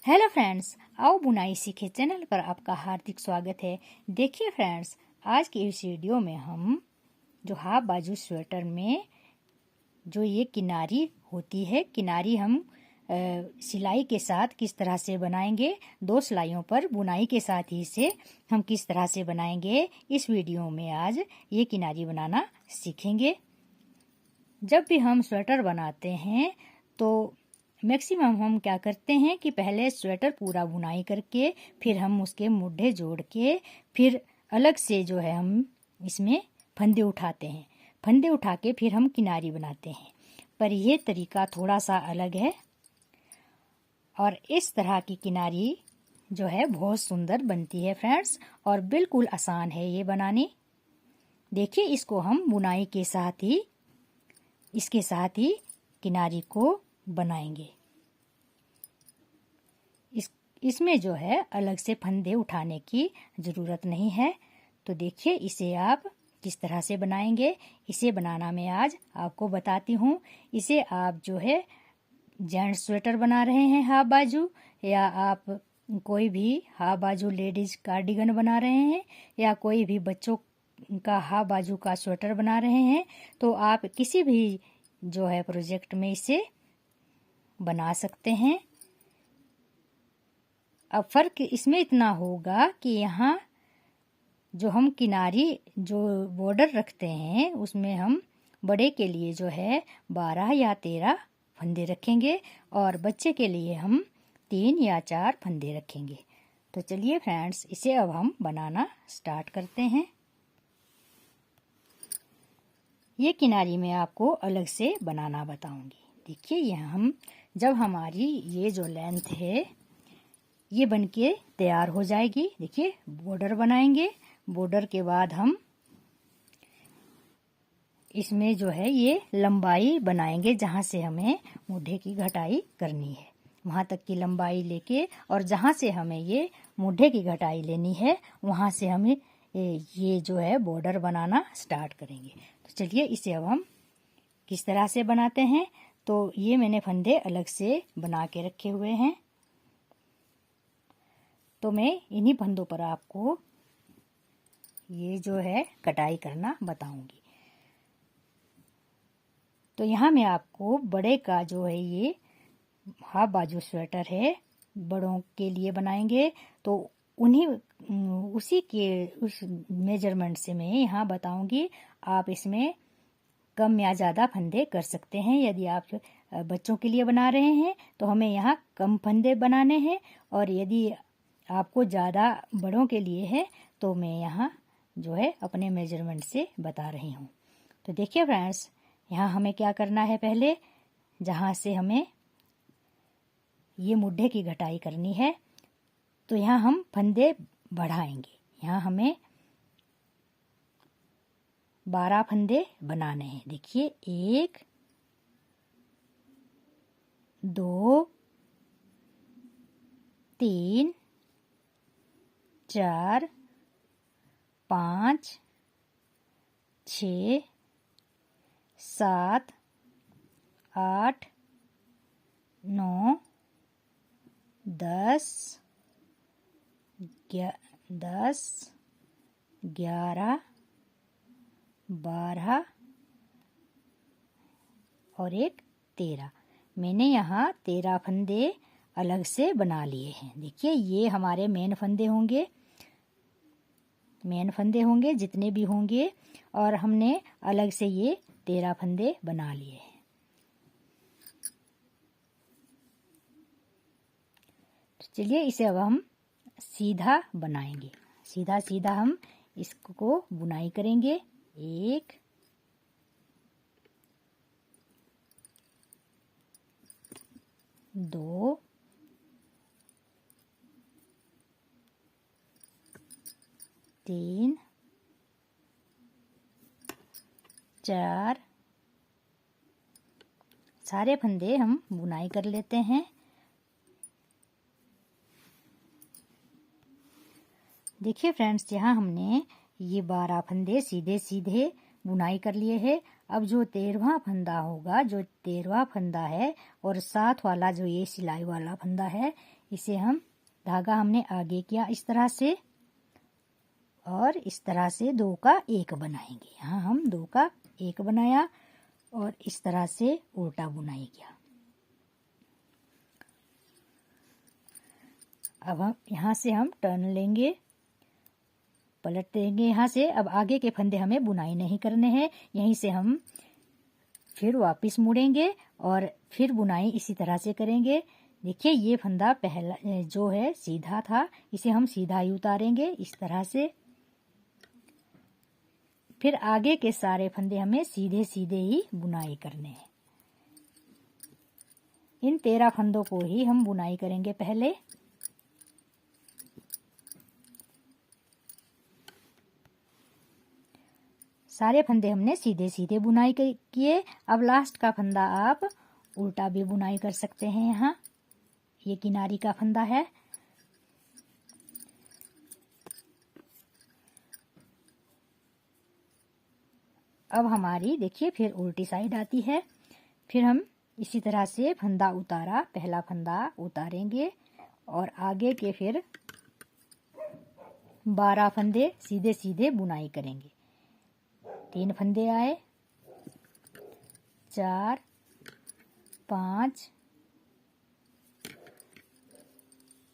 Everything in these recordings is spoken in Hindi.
हेलो फ्रेंड्स, आओ बुनाई सीखे चैनल पर आपका हार्दिक स्वागत है। देखिए फ्रेंड्स, आज की इस वीडियो में हम जो हाफ बाजू स्वेटर में जो ये किनारी होती है, किनारी हम सिलाई के साथ किस तरह से बनाएंगे, 2 सिलाइयों पर बुनाई के साथ ही से हम किस तरह से बनाएंगे, इस वीडियो में आज ये किनारी बनाना सीखेंगे। जब भी हम स्वेटर बनाते हैं तो मैक्सिमम हम क्या करते हैं कि पहले स्वेटर पूरा बुनाई करके फिर हम उसके मुड्ढे जोड़ के फिर अलग से जो है हम इसमें फंदे उठाते हैं। फंदे उठा के फिर हम किनारी बनाते हैं, पर यह तरीका थोड़ा सा अलग है और इस तरह की किनारी जो है बहुत सुंदर बनती है फ्रेंड्स, और बिल्कुल आसान है ये बनानी। देखिए, इसको हम बुनाई के साथ ही इसके साथ ही किनारी को बनाएंगे। इसमें जो है अलग से फंदे उठाने की ज़रूरत नहीं है। तो देखिए, इसे आप किस तरह से बनाएंगे, इसे बनाना मैं आज आपको बताती हूँ। इसे आप जो है जेंट्स स्वेटर बना रहे हैं हाफ बाजू, या आप कोई भी हाफ बाजू लेडीज कार्डिगन बना रहे हैं, या कोई भी बच्चों का हाफ बाजू का स्वेटर बना रहे हैं, तो आप किसी भी जो है प्रोजेक्ट में इसे बना सकते हैं। अब फर्क इसमें इतना होगा कि यहाँ जो हम किनारी जो बॉर्डर रखते हैं उसमें हम बड़े के लिए जो है 12 या 13 फंदे रखेंगे और बच्चे के लिए हम 3 या 4 फंदे रखेंगे। तो चलिए फ्रेंड्स, इसे अब हम बनाना स्टार्ट करते हैं। ये किनारी मैं आपको अलग से बनाना बताऊंगी। देखिए, यहाँ हम जब हमारी ये जो लेंथ है ये बनके तैयार हो जाएगी, देखिए बॉर्डर बनाएंगे। बॉर्डर के बाद हम इसमें जो है ये लंबाई बनाएंगे, जहाँ से हमें मुड्ढे की घटाई करनी है वहाँ तक की लंबाई लेके, और जहाँ से हमें ये मुड्ढे की घटाई लेनी है वहाँ से हमें ये जो है बॉर्डर बनाना स्टार्ट करेंगे। तो चलिए, इसे अब हम किस तरह से बनाते हैं। तो ये मैंने फंदे अलग से बना के रखे हुए हैं, तो मैं इन्हीं फंदों पर आपको ये जो है कटाई करना बताऊंगी। तो यहाँ मैं आपको बड़े का जो है ये हाफ बाजू स्वेटर है, बड़ों के लिए बनाएंगे, तो उस मेजरमेंट से मैं यहाँ बताऊंगी। आप इसमें कम या ज़्यादा फंदे कर सकते हैं। यदि आप बच्चों के लिए बना रहे हैं तो हमें यहाँ कम फंदे बनाने हैं, और यदि आपको ज़्यादा बड़ों के लिए है तो मैं यहाँ जो है अपने मेजरमेंट से बता रही हूँ। तो देखिए फ्रेंड्स, यहाँ हमें क्या करना है, पहले जहाँ से हमें ये मुड्ढे की घटाई करनी है तो यहाँ हम फंदे बढ़ाएंगे। यहाँ हमें 12 फंदे बनाने हैं। देखिए, 1 2 3 4 5 6 7 8 9 10 11 12 और 1 13। मैंने यहाँ 13 फंदे अलग से बना लिए हैं। देखिए, ये हमारे मेन फंदे होंगे जितने भी होंगे, और हमने अलग से ये 13 फंदे बना लिए हैं। तो चलिए, इसे अब हम सीधा बनाएंगे। सीधा सीधा हम इसको बुनाई करेंगे। 1 2 3 4, सारे फंदे हम बुनाई कर लेते हैं। देखिए फ्रेंड्स, यहाँ हमने ये 12 फंदे सीधे सीधे बुनाई कर लिए हैं। अब जो 13वां फंदा होगा, जो 13वां फंदा है और साथ वाला जो ये सिलाई वाला फंदा है, इसे हम धागा हमने आगे किया इस तरह से और इस तरह से 2 का 1 बनाएंगे। यहाँ हम 2 का 1 बनाया और इस तरह से उल्टा बुनाई किया। अब हम यहाँ से हम टर्न लेंगे, पलट देंगे यहाँ से। अब आगे के फंदे हमें बुनाई नहीं करने हैं, यहीं से हम फिर वापस मुड़ेंगे और फिर बुनाई इसी तरह से करेंगे। देखिए ये फंदा पहला जो है सीधा था, इसे हम सीधा ही उतारेंगे इस तरह से। फिर आगे के सारे फंदे हमें सीधे सीधे ही बुनाई करने हैं। इन 13 फंदों को ही हम बुनाई करेंगे पहले। सारे फंदे हमने सीधे सीधे बुनाई किए। अब लास्ट का फंदा आप उल्टा भी बुनाई कर सकते हैं। यहाँ ये किनारी का फंदा है। अब हमारी देखिए फिर उल्टी साइड आती है। फिर हम इसी तरह से फंदा उतारा, पहला फंदा उतारेंगे और आगे के फिर 12 फंदे सीधे सीधे बुनाई करेंगे। 3 फंदे आए, 4, 5,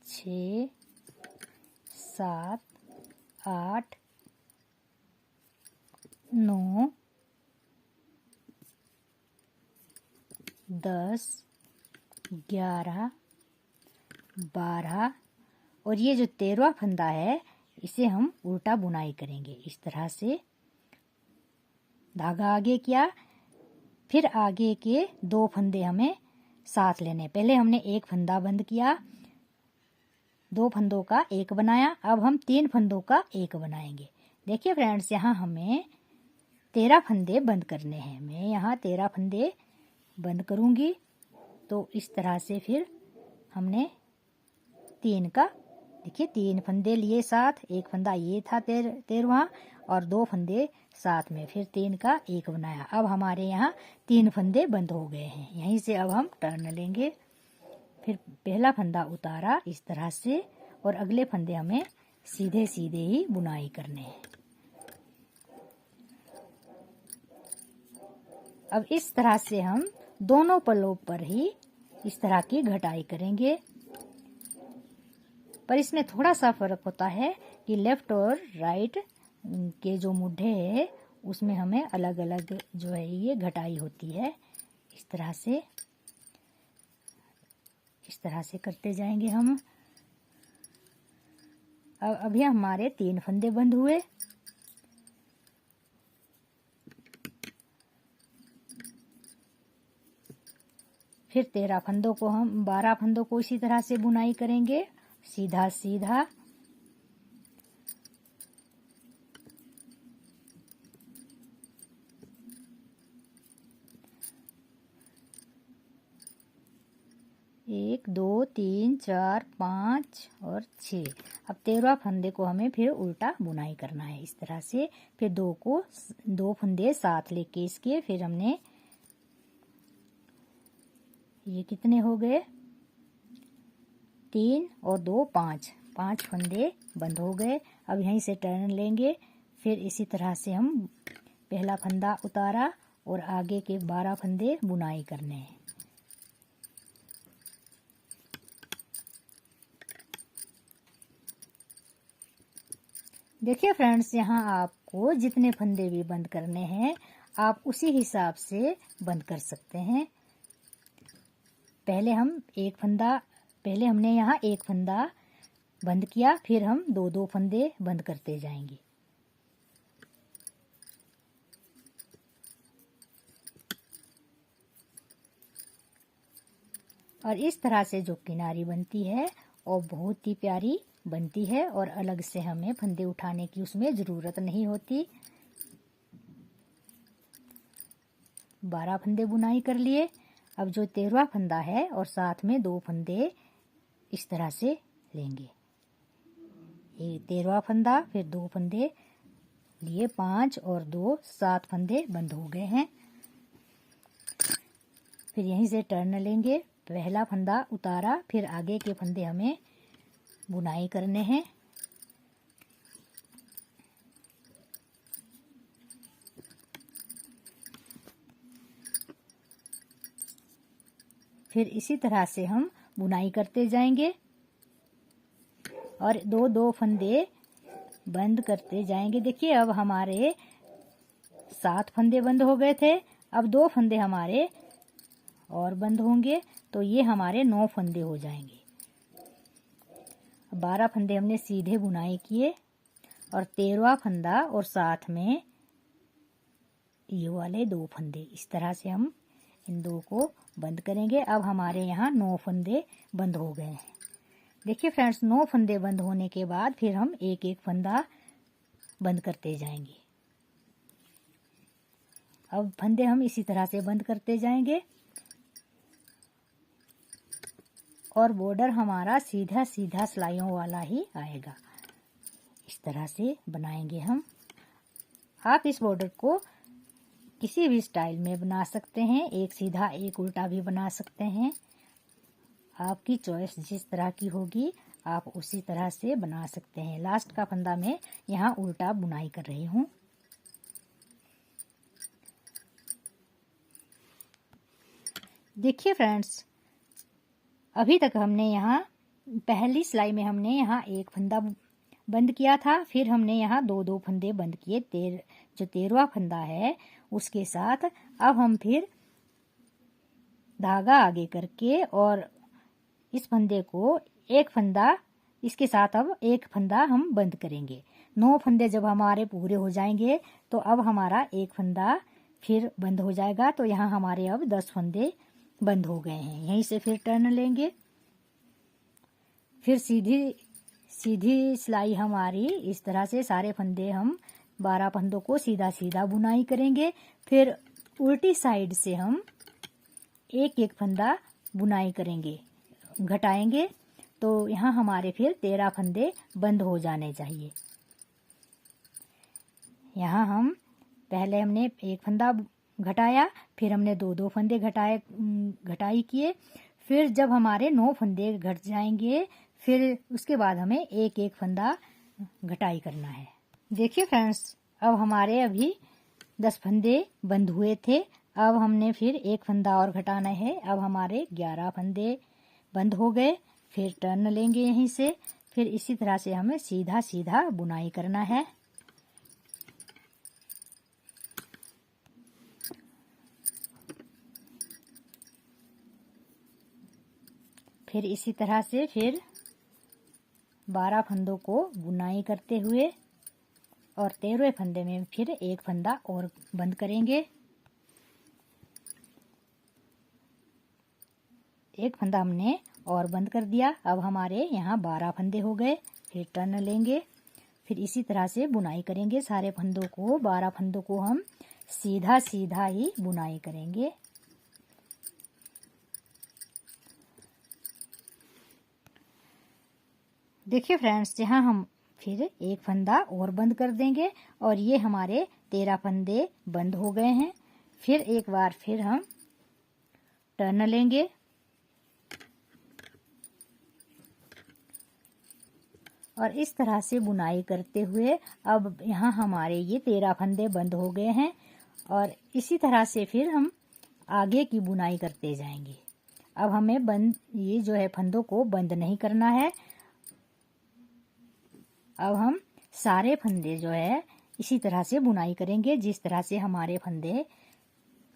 6, 7, 8, 9, 10, 11, 12 और ये जो 13वां फंदा है इसे हम उल्टा बुनाई करेंगे इस तरह से। धागा आगे किया, फिर आगे के 2 फंदे हमें साथ लेने। पहले हमने एक फंदा बंद किया, 2 फंदों का 1 बनाया। अब हम 3 फंदों का 1 बनाएंगे। देखिए फ्रेंड्स, यहाँ हमें 13 फंदे बंद करने हैं। मैं यहाँ 13 फंदे बंद करूंगी। तो इस तरह से फिर हमने 3 का, देखिए 3 फंदे लिए साथ, एक फंदा ये था 13वां और 2 फंदे साथ में, फिर 3 का 1 बनाया। अब हमारे यहाँ 3 फंदे बंद हो गए हैं। यहीं से अब हम टर्न लेंगे। फिर पहला फंदा उतारा इस तरह से और अगले फंदे हमें सीधे सीधे ही बुनाई करने हैं। अब इस तरह से हम दोनों पल्लों पर ही इस तरह की घटाई करेंगे। पर इसमें थोड़ा सा फर्क होता है कि लेफ्ट और राइट के जो मुड्ढे हैं उसमें हमें अलग अलग जो है ये घटाई होती है। इस तरह से करते जाएंगे हम। अब अभी हमारे 3 फंदे बंद हुए। फिर 13 फंदों को हम 12 फंदों को इसी तरह से बुनाई करेंगे, सीधा सीधा। एक, 2, 3, 4, 5 और 6। अब 13वां फंदे को हमें फिर उल्टा बुनाई करना है इस तरह से। फिर 2 फंदे साथ लेके इसके फिर हमने ये कितने हो गए, 3 और 2 5 फंदे बंद हो गए। अब यहीं से टर्न लेंगे। फिर इसी तरह से हम पहला फंदा उतारा और आगे के 12 फंदे बुनाई करने हैं। देखिए फ्रेंड्स, यहाँ आपको जितने फंदे भी बंद करने हैं आप उसी हिसाब से बंद कर सकते हैं। पहले हमने यहाँ 1 फंदा बंद किया, फिर हम 2 फंदे बंद करते जाएंगे। और इस तरह से जो किनारी बनती है और बहुत ही प्यारी बनती है और अलग से हमें फंदे उठाने की उसमें ज़रूरत नहीं होती। 12 फंदे बुनाई कर लिए। अब जो 13वां फंदा है और साथ में 2 फंदे इस तरह से लेंगे। ये 13वां फंदा, फिर 2 फंदे लिए, 5 और 2 7 फंदे बंद हो गए हैं। फिर यहीं से टर्न लेंगे, पहला फंदा उतारा, फिर आगे के फंदे हमें बुनाई करने हैं। फिर इसी तरह से हम बुनाई करते जाएंगे और दो दो फंदे बंद करते जाएंगे। देखिए अब हमारे 7 फंदे बंद हो गए थे, अब 2 फंदे हमारे और बंद होंगे तो ये हमारे 9 फंदे हो जाएंगे। 12 फंदे हमने सीधे बुनाई किए और 13वां फंदा और साथ में ये वाले 2 फंदे, इस तरह से हम इन 2 को बंद करेंगे। अब हमारे यहाँ 9 फंदे बंद हो गए हैं। देखिए फ्रेंड्स, 9 फंदे बंद होने के बाद फिर हम एक एक फंदा बंद करते जाएंगे। अब फंदे हम इसी तरह से बंद करते जाएंगे और बॉर्डर हमारा सीधा सीधा सिलाइयों वाला ही आएगा। इस तरह से बनाएंगे हम। आप इस बॉर्डर को किसी भी स्टाइल में बना सकते हैं, एक सीधा एक उल्टा भी बना सकते हैं। आपकी चॉइस जिस तरह की होगी आप उसी तरह से बना सकते हैं। लास्ट का फंदा मैं यहाँ उल्टा बुनाई कर रही हूँ। देखिए फ्रेंड्स, अभी तक हमने यहाँ पहली सिलाई में हमने यहाँ एक फंदा बंद किया था, फिर हमने यहाँ 2-2 फंदे बंद किए। जो 13वां फंदा है उसके साथ अब हम फिर धागा आगे करके और इस फंदे को एक फंदा, इसके साथ अब एक फंदा हम बंद करेंगे। 9 फंदे जब हमारे पूरे हो जाएंगे तो अब हमारा एक फंदा फिर बंद हो जाएगा। तो यहाँ हमारे अब 10 फंदे बंद हो गए हैं। यहीं से फिर टर्न लेंगे, फिर सीधी सिलाई हमारी इस तरह से सारे फंदे हम 12 फंदों को सीधा सीधा बुनाई करेंगे। फिर उल्टी साइड से हम एक एक फंदा बुनाई करेंगे, घटाएंगे। तो यहाँ हमारे फिर 13 फंदे बंद हो जाने चाहिए। यहाँ हम पहले हमने एक फंदा घटाया, फिर हमने 2-2 फंदे घटाई किए। फिर जब हमारे 9 फंदे घट जाएंगे फिर उसके बाद हमें एक एक फंदा घटाई करना है। देखिए फ्रेंड्स, अब हमारे अभी 10 फंदे बंद हुए थे, अब हमने फिर एक फंदा और घटाना है। अब हमारे 11 फंदे बंद हो गए। फिर टर्न लेंगे यहीं से, फिर इसी तरह से हमें सीधा सीधा बुनाई करना है। फिर इसी तरह से फिर 12 फंदों को बुनाई करते हुए और 13वें फंदे में फिर एक फंदा और बंद करेंगे। एक फंदा हमने और बंद कर दिया। अब हमारे यहाँ 12 फंदे हो गए। फिर टर्न लेंगे, फिर इसी तरह से बुनाई करेंगे सारे फंदों को। 12 फंदों को हम सीधा सीधा ही बुनाई करेंगे। देखिए फ्रेंड्स, यहाँ हम फिर एक फंदा और बंद कर देंगे और ये हमारे 13 फंदे बंद हो गए हैं। फिर एक बार फिर हम टर्न लेंगे और इस तरह से बुनाई करते हुए अब यहाँ हमारे ये 13 फंदे बंद हो गए हैं और इसी तरह से फिर हम आगे की बुनाई करते जाएंगे। अब हमें ये जो है फंदों को बंद नहीं करना है। अब हम सारे फंदे जो है इसी तरह से बुनाई करेंगे जिस तरह से हमारे फंदे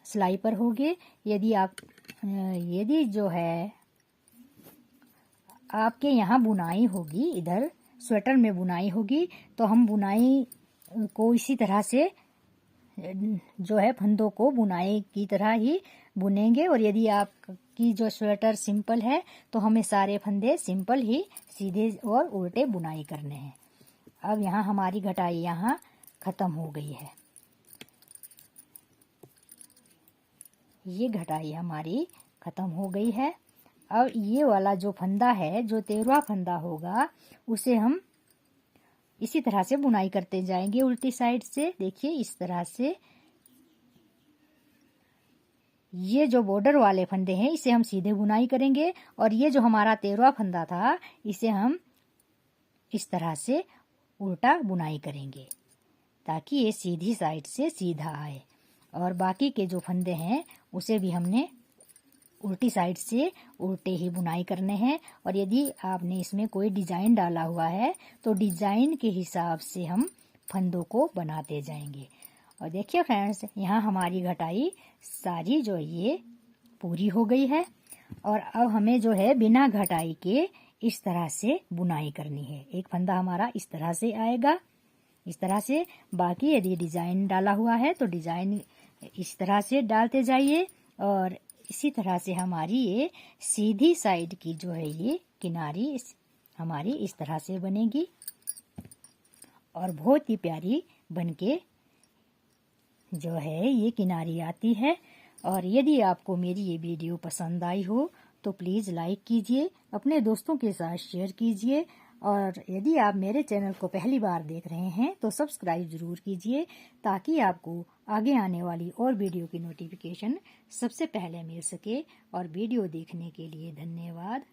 सिलाई पर होंगे। यदि जो है आपके यहाँ बुनाई होगी, इधर स्वेटर में बुनाई होगी, तो हम बुनाई को इसी तरह से जो है फंदों को बुनाई की तरह ही बुनेंगे। और यदि आपकी जो स्वेटर सिंपल है तो हमें सारे फंदे सिंपल ही सीधे और उल्टे बुनाई करने हैं। अब यहाँ हमारी घटाई यहाँ खत्म हो गई है। ये घटाई हमारी खत्म हो गई है। अब ये वाला जो फंदा है, जो 13वां फंदा होगा, उसे हम इसी तरह से बुनाई करते जाएंगे उल्टी साइड से। देखिए इस तरह से ये जो बॉर्डर वाले फंदे हैं इसे हम सीधे बुनाई करेंगे, और ये जो हमारा 13वां फंदा था इसे हम इस तरह से उल्टा बुनाई करेंगे ताकि ये सीधी साइड से सीधा आए। और बाकी के जो फंदे हैं उसे भी हमने उल्टी साइड से उल्टे ही बुनाई करने हैं। और यदि आपने इसमें कोई डिजाइन डाला हुआ है तो डिजाइन के हिसाब से हम फंदों को बनाते जाएंगे। और देखिए फ्रेंड्स, यहाँ हमारी घटाई सारी जो ये पूरी हो गई है। और अब हमें जो है बिना घटाई के इस तरह से बुनाई करनी है। एक फंदा हमारा इस तरह से आएगा, इस तरह से। बाकी यदि डिजाइन डाला हुआ है तो डिजाइन इस तरह से डालते जाइए, और इसी तरह से हमारी ये सीधी साइड की जो है ये किनारी हमारी इस तरह से बनेगी और बहुत ही प्यारी बनके जो है ये किनारी आती है। और यदि आपको मेरी ये वीडियो पसंद आई हो तो प्लीज़ लाइक कीजिए, अपने दोस्तों के साथ शेयर कीजिए, और यदि आप मेरे चैनल को पहली बार देख रहे हैं तो सब्सक्राइब ज़रूर कीजिए ताकि आपको आगे आने वाली और वीडियो की नोटिफिकेशन सबसे पहले मिल सके। और वीडियो देखने के लिए धन्यवाद।